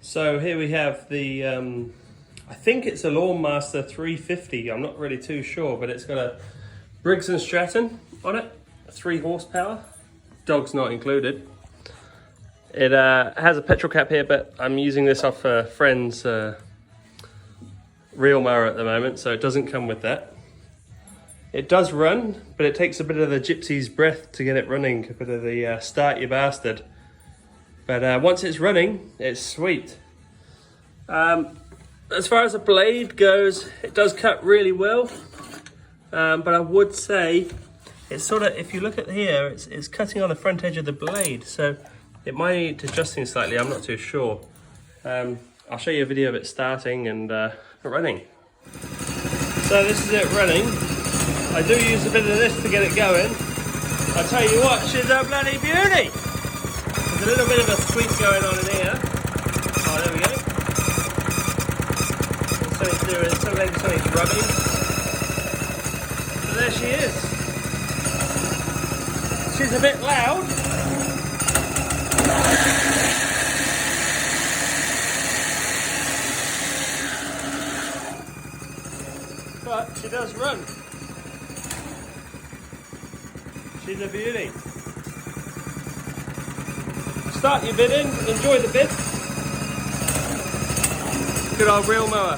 So here we have the, I think it's a Lawnmaster 350. I'm not really too sure, but it's got a Briggs & Stratton on it, 3 horsepower, dog's not included. It has a petrol cap here, but I'm using this off a friend's reel mower at the moment, so it doesn't come with that. It does run, but it takes a bit of the gypsy's breath to get it running, a bit of the start you bastard. But once it's running, it's sweet. As far as the blade goes, it does cut really well. But I would say, it's sort of, if you look at here, it's cutting on the front edge of the blade. So it might need adjusting slightly, I'm not too sure. I'll show you a video of it starting and running. So this is it running. I do use a bit of this to get it going. I'll tell you what, she's a bloody beauty! There's a little bit of a squeak going on in here. Oh, there we go. Something's doing, something's rubbing. So there she is. She's a bit loud. But she does run. She's a beauty. Start your bidding, enjoy the bid. Good old reel mower.